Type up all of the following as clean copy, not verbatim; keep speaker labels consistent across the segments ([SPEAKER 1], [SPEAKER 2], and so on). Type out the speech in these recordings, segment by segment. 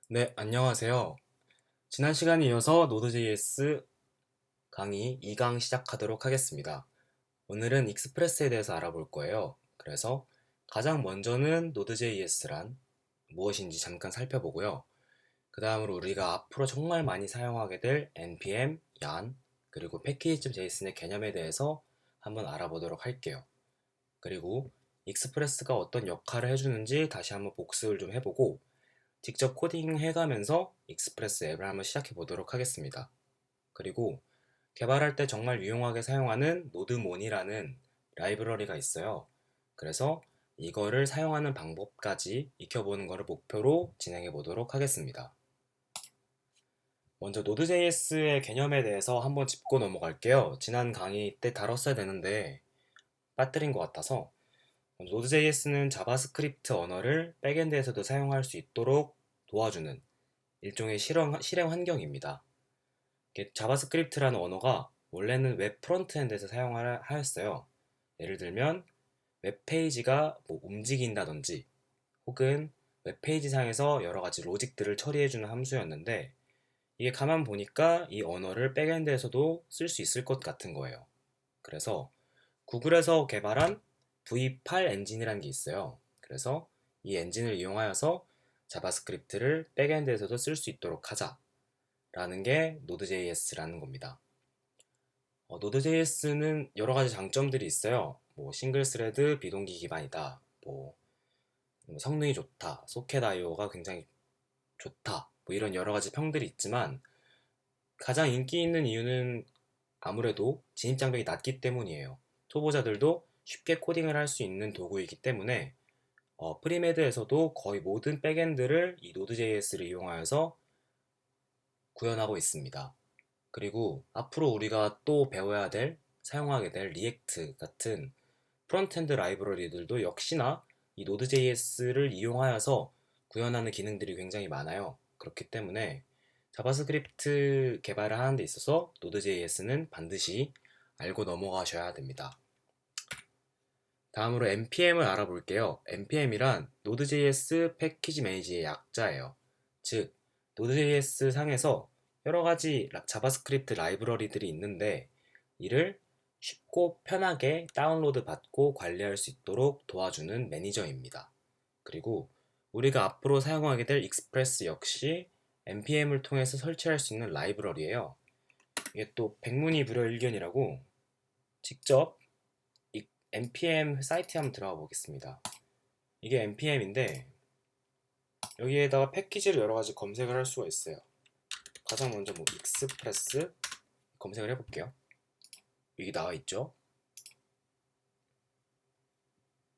[SPEAKER 1] 네, 안녕하세요. 지난 시간에 이어서 Node.js 강의 2강 시작하도록 하겠습니다. 오늘은 익스프레스에 대해서 알아볼 거예요. 그래서 가장 먼저는 Node.js란 무엇인지 잠깐 살펴보고요. 그 다음으로 우리가 앞으로 정말 많이 사용하게 될 npm, yarn, 그리고 package.json의 개념에 대해서 한번 알아보도록 할게요. 그리고 익스프레스가 어떤 역할을 해주는지 다시 한번 복습을 좀 해보고 직접 코딩 해가면서 익스프레스 앱을 한번 시작해 보도록 하겠습니다. 그리고 개발할 때 정말 유용하게 사용하는 노드몬이라는 라이브러리가 있어요. 그래서 이거를 사용하는 방법까지 익혀보는 것을 목표로 진행해 보도록 하겠습니다. 먼저 Node.js의 개념에 대해서 한번 짚고 넘어갈게요. 지난 강의 때 다뤘어야 되는데 빠뜨린 것 같아서 Node.js는 자바스크립트 언어를 백엔드에서도 사용할 수 있도록 도와주는 일종의 실행 환경입니다. 자바스크립트라는 언어가 원래는 웹 프론트엔드에서 사용하였어요. 예를 들면 웹페이지가 움직인다든지 혹은 웹페이지 상에서 여러 가지 로직들을 처리해주는 함수였는데 이게 가만 보니까 이 언어를 백엔드에서도 쓸 수 있을 것 같은 거예요. 그래서 구글에서 개발한 V8 엔진이라는 게 있어요. 그래서 이 엔진을 이용하여서 자바스크립트를 백엔드에서도 쓸 수 있도록 하자라는 게 Node.js라는 겁니다. Node.js는 여러 가지 장점들이 있어요. 싱글 스레드 비동기 기반이다. 성능이 좋다. 소켓 IO가 굉장히 좋다. 이런 여러 가지 평들이 있지만 가장 인기 있는 이유는 아무래도 진입 장벽이 낮기 때문이에요. 초보자들도 쉽게 코딩을 할 수 있는 도구이기 때문에 프리메드에서도 거의 모든 백엔드를 이 Node.js를 이용하여서 구현하고 있습니다. 그리고 앞으로 우리가 또 배워야 될, 사용하게 될 리액트 같은 프론트엔드 라이브러리들도 역시나 이 Node.js를 이용하여서 구현하는 기능들이 굉장히 많아요. 그렇기 때문에 자바스크립트 개발을 하는 데 있어서 Node.js는 반드시 알고 넘어가셔야 됩니다. 다음으로 npm을 알아볼게요. npm이란 Node.js 패키지 매니지의 약자예요. 즉, Node.js 상에서 여러 가지 자바스크립트 라이브러리들이 있는데 이를 쉽고 편하게 다운로드 받고 관리할 수 있도록 도와주는 매니저입니다. 그리고 우리가 앞으로 사용하게 될 익스프레스 역시 npm을 통해서 설치할 수 있는 라이브러리예요. 이게 또 백문이불여일견이라고 직접 npm 사이트에 한번 들어가 보겠습니다. 이게 npm인데 여기에다가 패키지를 여러 가지 검색을 할 수가 있어요. 가장 먼저 익스프레스 검색을 해볼게요. 여기 나와 있죠.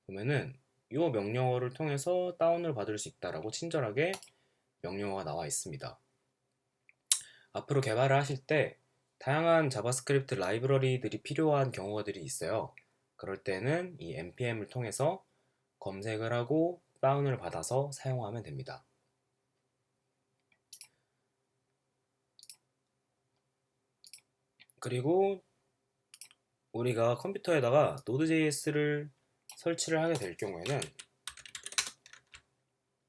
[SPEAKER 1] 보면은 이 명령어를 통해서 다운을 받을 수 있다라고 친절하게 명령어가 나와 있습니다. 앞으로 개발을 하실 때 다양한 자바스크립트 라이브러리들이 필요한 경우들이 있어요. 그럴 때는 이 npm을 통해서 검색을 하고 다운을 받아서 사용하면 됩니다. 그리고 우리가 컴퓨터에다가 Node.js를 설치를 하게 될 경우에는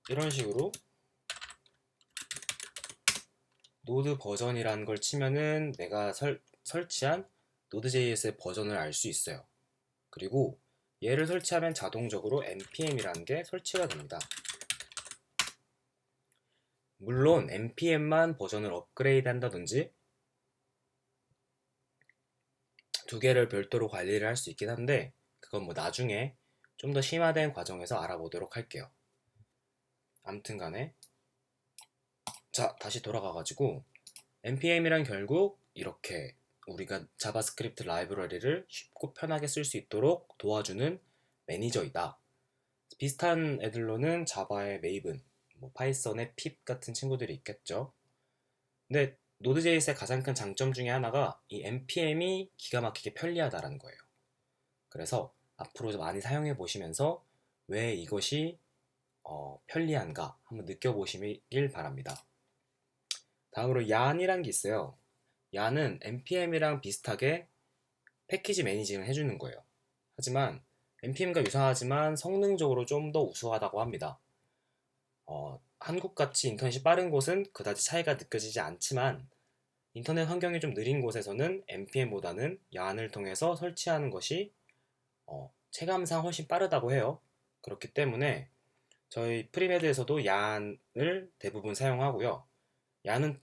[SPEAKER 1] 이런 식으로 노드 버전이라는 걸 치면은 내가 설치한 Node.js의 버전을 알 수 있어요. 그리고 얘를 설치하면 자동적으로 npm이라는 게 설치가 됩니다. 물론 npm만 버전을 업그레이드 한다든지 두 개를 별도로 관리를 할 수 있긴 한데 그건 나중에 좀 더 심화된 과정에서 알아보도록 할게요. 아무튼 간에 자, 다시 돌아가가지고 npm이란 결국 이렇게 우리가 자바스크립트 라이브러리를 쉽고 편하게 쓸 수 있도록 도와주는 매니저이다. 비슷한 애들로는 자바의 메이븐, 파이썬의 핍 같은 친구들이 있겠죠. 근데 Node.js의 가장 큰 장점 중에 하나가 이 npm이 기가 막히게 편리하다는 거예요. 그래서 앞으로 많이 사용해 보시면서 왜 이것이 편리한가 한번 느껴보시길 바랍니다. 다음으로 yarn이라는 게 있어요. yarn은 npm이랑 비슷하게 패키지 매니징을 해주는 거예요. 하지만 npm과 유사하지만 성능적으로 좀 더 우수하다고 합니다. 한국같이 인터넷이 빠른 곳은 그다지 차이가 느껴지지 않지만 인터넷 환경이 좀 느린 곳에서는 npm보다는 얀을 통해서 설치하는 것이 체감상 훨씬 빠르다고 해요. 그렇기 때문에 저희 프리메드에서도 얀을 대부분 사용하고요. 얀은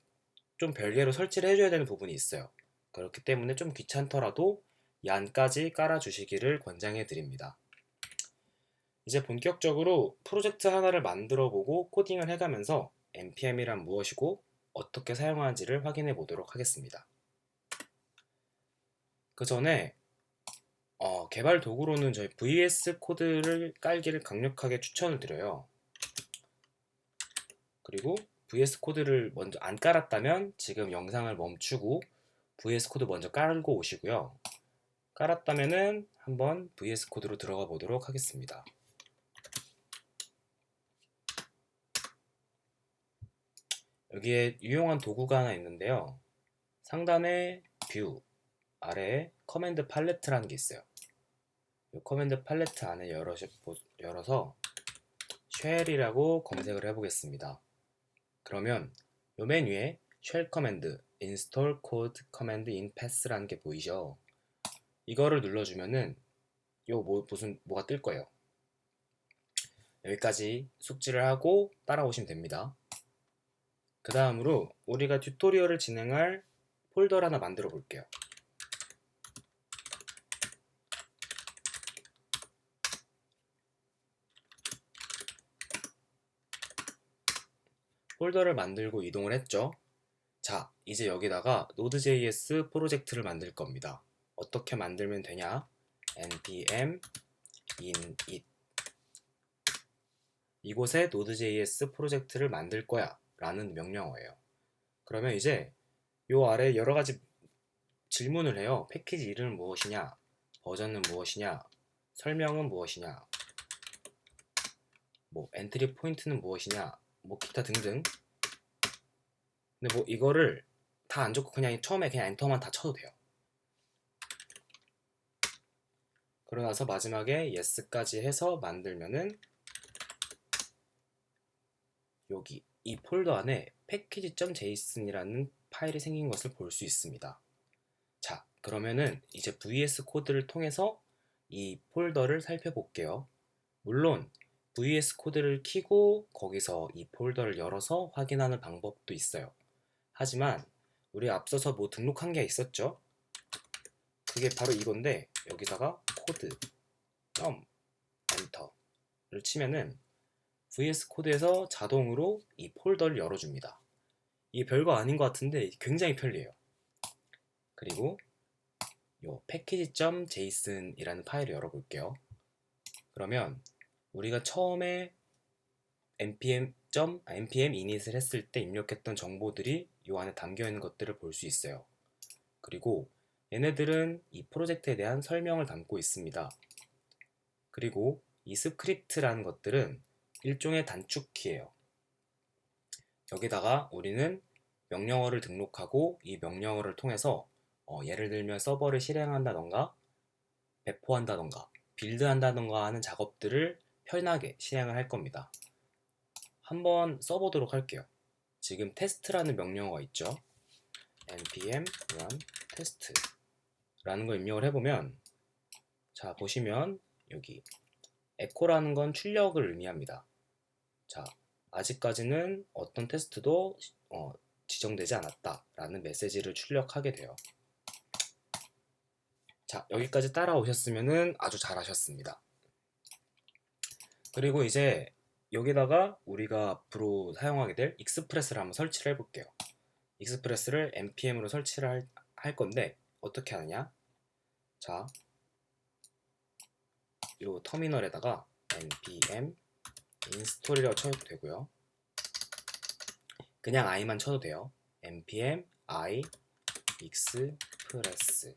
[SPEAKER 1] 좀 별개로 설치를 해줘야 되는 부분이 있어요. 그렇기 때문에 좀 귀찮더라도 얀까지 깔아주시기를 권장해 드립니다. 이제 본격적으로 프로젝트 하나를 만들어 보고 코딩을 해가면서 npm이란 무엇이고 어떻게 사용하는지를 확인해 보도록 하겠습니다. 그 전에 개발 도구로는 저희 VS 코드를 깔기를 강력하게 추천을 드려요. 그리고 VS 코드를 먼저 안 깔았다면 지금 영상을 멈추고 VS 코드 먼저 깔고 오시고요. 깔았다면은 한번 VS 코드로 들어가 보도록 하겠습니다. 여기에 유용한 도구가 하나 있는데요. 상단에 뷰, 아래에 커맨드 팔레트라는 게 있어요. 이 커맨드 팔레트 안에 열어서 쉘이라고 검색을 해보겠습니다. 그러면 이 메뉴에 쉘 커맨드, install code command in pass라는 게 보이죠? 이거를 눌러주면은 뭐가 뜰 거예요. 여기까지 숙지를 하고 따라오시면 됩니다. 그 다음으로 우리가 튜토리얼을 진행할 폴더를 하나 만들어 볼게요. 폴더를 만들고 이동을 했죠. 자, 이제 여기다가 Node.js 프로젝트를 만들 겁니다. 어떻게 만들면 되냐? npm init 이곳에 Node.js 프로젝트를 만들 거야 라는 명령어예요. 그러면 이제 요 아래 여러 가지 질문을 해요. 패키지 이름은 무엇이냐? 버전은 무엇이냐? 설명은 무엇이냐? 뭐 엔트리 포인트는 무엇이냐? 뭐 기타 등등. 근데 뭐 이거를 다 안 적고 그냥 처음에 그냥 엔터만 다 쳐도 돼요. 그러고 나서 마지막에 yes까지 해서 만들면은 여기 이 폴더 안에 package.json이라는 파일이 생긴 것을 볼 수 있습니다. 자, 그러면은 이제 VS 코드를 통해서 이 폴더를 살펴볼게요. 물론 VS 코드를 키고 거기서 이 폴더를 열어서 확인하는 방법도 있어요. 하지만 우리 앞서서 뭐 등록한 게 있었죠? 그게 바로 이건데 여기다가 코드 엔터를 치면은 VS 코드에서 자동으로 이 폴더를 열어줍니다. 이게 별거 아닌 것 같은데 굉장히 편리해요. 그리고 요 package.json이라는 파일을 열어볼게요. 그러면 우리가 처음에 npm init을 했을 때 입력했던 정보들이 요 안에 담겨있는 것들을 볼 수 있어요. 그리고 얘네들은 이 프로젝트에 대한 설명을 담고 있습니다. 그리고 이 스크립트라는 것들은 일종의 단축키예요. 여기다가 우리는 명령어를 등록하고 이 명령어를 통해서 예를 들면 서버를 실행한다던가 배포한다던가 빌드한다던가 하는 작업들을 편하게 실행을 할 겁니다. 한번 써보도록 할게요. 지금 테스트라는 명령어가 있죠. npm run test 라는 걸 입력을 해보면 자 보시면 여기 에코라는 건 출력을 의미합니다. 자 아직까지는 어떤 테스트도 지정되지 않았다 라는 메시지를 출력하게 돼요. 자 여기까지 따라오셨으면 아주 잘하셨습니다. 그리고 이제 여기다가 우리가 앞으로 사용하게 될 익스프레스를 한번 설치를 해볼게요. 익스프레스를 npm으로 설치를 할 건데 어떻게 하느냐? 자, 이 터미널에다가 npm install이라고 쳐도 되고요. 그냥 i만 쳐도 돼요. npm i express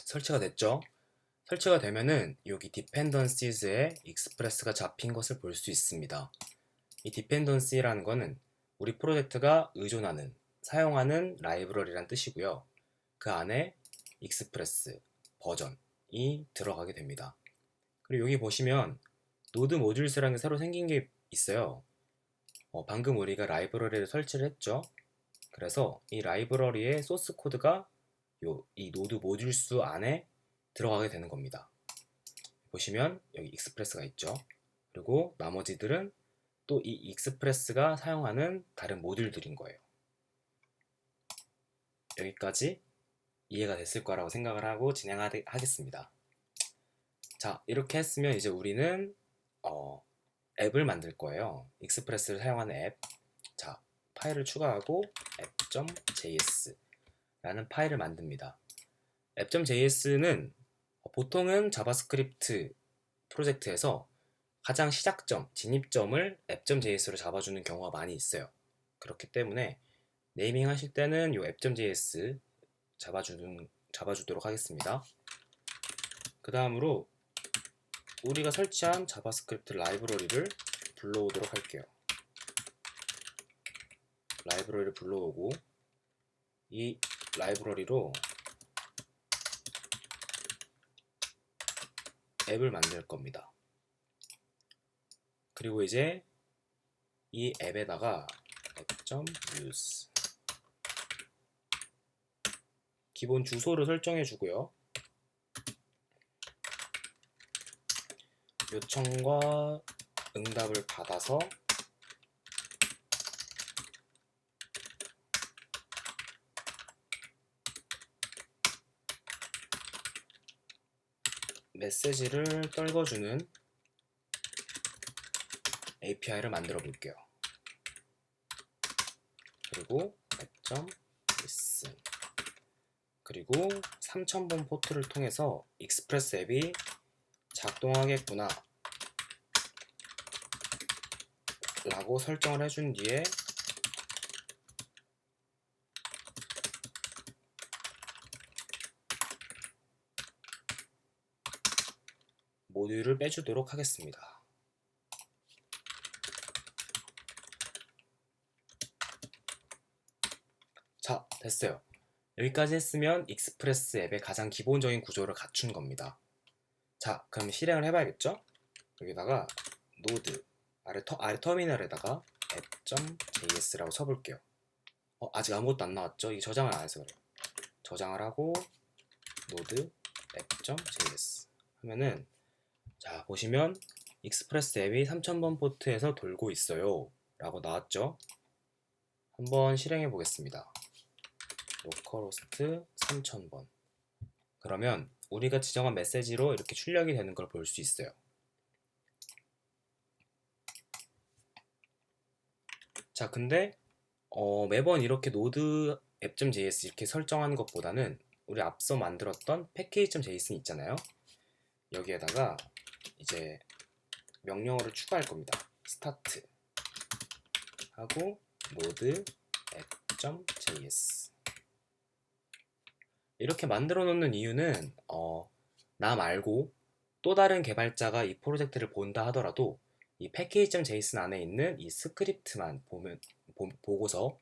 [SPEAKER 1] 설치가 됐죠? 설치가 되면은 여기 dependencies에 express가 잡힌 것을 볼 수 있습니다. 이 dependency라는 거는 우리 프로젝트가 의존하는, 사용하는 라이브러리란 뜻이고요. 그 안에 express 버전이 들어가게 됩니다. 그리고 여기 보시면 노드 모듈스라는 게 새로 생긴 게 있어요. 방금 우리가 라이브러리를 설치를 했죠. 그래서 이 라이브러리의 소스 코드가 이 노드 모듈스 안에 들어가게 되는 겁니다. 보시면 여기 익스프레스가 있죠. 그리고 나머지들은 또 이 익스프레스가 사용하는 다른 모듈들인 거예요. 여기까지 이해가 됐을 거라고 생각을 하고 진행하겠습니다. 자, 이렇게 했으면 이제 우리는 앱을 만들 거예요. 익스프레스를 사용하는 앱. 자, 파일을 추가하고 app.js 라는 파일을 만듭니다. app.js는 보통은 자바스크립트 프로젝트에서 가장 시작점, 진입점을 app.js로 잡아주는 경우가 많이 있어요. 그렇기 때문에 네이밍 하실 때는 이 app.js 잡아주도록 하겠습니다. 그 다음으로 우리가 설치한 자바스크립트 라이브러리를 불러오도록 할게요. 라이브러리를 불러오고 이 라이브러리로 앱을 만들 겁니다. 그리고 이제 이 앱에다가 app.use 기본 주소를 설정해 주고요. 요청과 응답을 받아서 메시지를 떨궈주는 API를 만들어 볼게요. 그리고 app.listen 그리고 3000번 포트를 통해서 익스프레스 앱이 작동하겠구나 라고 설정을 해준 뒤에 모듈을 빼주도록 하겠습니다. 자, 됐어요. 여기까지 했으면 익스프레스 앱의 가장 기본적인 구조를 갖춘 겁니다. 자, 그럼 실행을 해봐야겠죠? 여기다가 노드 아래 터미널에다가 app.js라고 쳐볼게요. 아직 아무것도 안 나왔죠? 이 저장을 안 해서 그래요. 저장을 하고 노드 app.js 하면은 자, 보시면 익스프레스 앱이 3000번 포트에서 돌고 있어요 라고 나왔죠? 한번 실행해 보겠습니다. 로컬호스트 3000번 그러면 우리가 지정한 메시지로 이렇게 출력이 되는 걸 볼 수 있어요. 자, 근데 매번 이렇게 노드 app.js 이렇게 설정하는 것보다는 우리 앞서 만들었던 package.js는 있잖아요. 여기에다가 이제 명령어를 추가할 겁니다. start 하고 node app.js 이렇게 만들어 놓는 이유는 나 말고 또 다른 개발자가 이 프로젝트를 본다 하더라도 이 package.json 안에 있는 이 스크립트만 보고서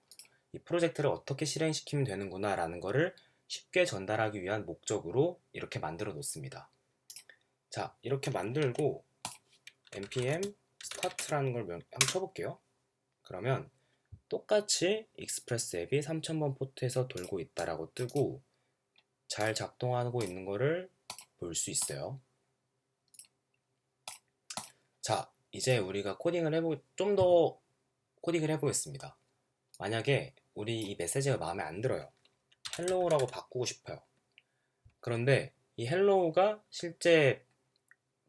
[SPEAKER 1] 이 프로젝트를 어떻게 실행시키면 되는구나 라는 거를 쉽게 전달하기 위한 목적으로 이렇게 만들어 놓습니다. 자, 이렇게 만들고 npm start라는 걸 한번 쳐볼게요. 그러면 똑같이 익스프레스 앱이 3000번 포트에서 돌고 있다라고 뜨고 잘 작동하고 있는 거를 볼 수 있어요. 자, 이제 우리가 좀 더 코딩을 해보겠습니다. 만약에 우리 이 메시지가 마음에 안 들어요. 헬로우라고 바꾸고 싶어요. 그런데 이 헬로우가 실제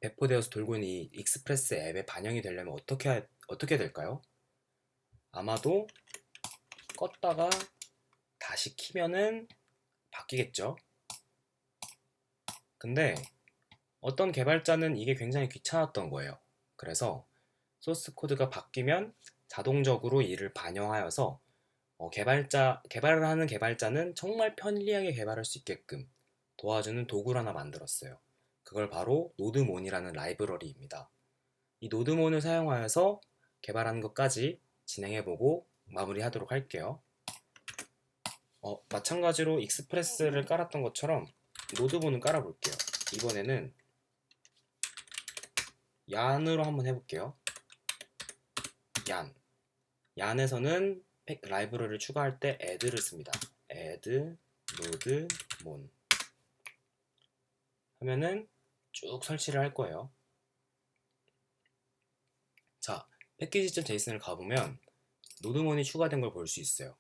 [SPEAKER 1] 배포되어서 돌고 있는 이 익스프레스 앱에 반영이 되려면 어떻게 될까요? 아마도 껐다가 다시 키면은 바뀌겠죠? 근데 어떤 개발자는 이게 굉장히 귀찮았던 거예요. 그래서 소스 코드가 바뀌면 자동적으로 이를 반영하여서 개발을 하는 개발자는 정말 편리하게 개발할 수 있게끔 도와주는 도구를 하나 만들었어요. 그걸 바로 노드몬이라는 라이브러리입니다. 이 노드몬을 사용하여서 개발하는 것까지 진행해보고 마무리하도록 할게요. 마찬가지로 익스프레스를 깔았던 것처럼 노드몬을 깔아볼게요. 이번에는 얀으로 한번 해볼게요. 얀에서는 라이브러리를 추가할 때 add를 씁니다. add node mon 하면은 쭉 설치를 할 거예요. 자, 패키지.json을 가보면 노드몬이 추가된 걸 볼 수 있어요.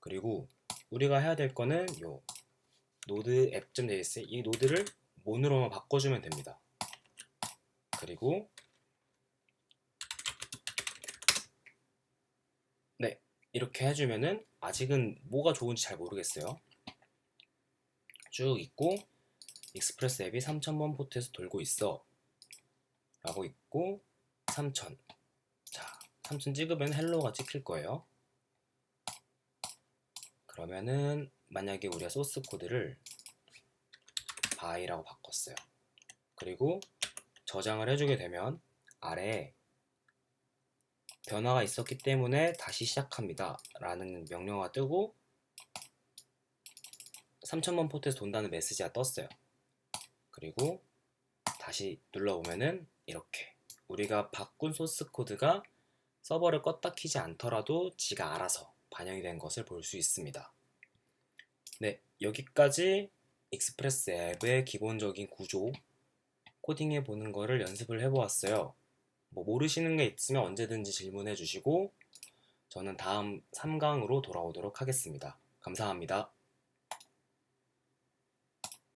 [SPEAKER 1] 그리고 우리가 해야 될 거는 요 노드 app.js 이 노드를 mon으로만 바꿔주면 됩니다. 그리고 네, 이렇게 해주면은 아직은 뭐가 좋은지 잘 모르겠어요. 쭉 있고 익스프레스 앱이 3000번 포트에서 돌고 있어 라고 있고 3000. 자, 3000 찍으면 헬로가 찍힐 거예요. 그러면은 만약에 우리가 소스 코드를 by라고 바꿨어요. 그리고 저장을 해주게 되면 아래에 변화가 있었기 때문에 다시 시작합니다 라는 명령어가 뜨고 3000번 포트에서 돈다는 메시지가 떴어요. 그리고 다시 눌러보면은 이렇게 우리가 바꾼 소스 코드가 서버를 껐다 키지 않더라도 지가 알아서 반영이 된 것을 볼 수 있습니다. 네, 여기까지 익스프레스 앱의 기본적인 구조 코딩해 보는 거를 연습을 해보았어요. 뭐 모르시는 게 있으면 언제든지 질문해 주시고 저는 다음 3강으로 돌아오도록 하겠습니다. 감사합니다.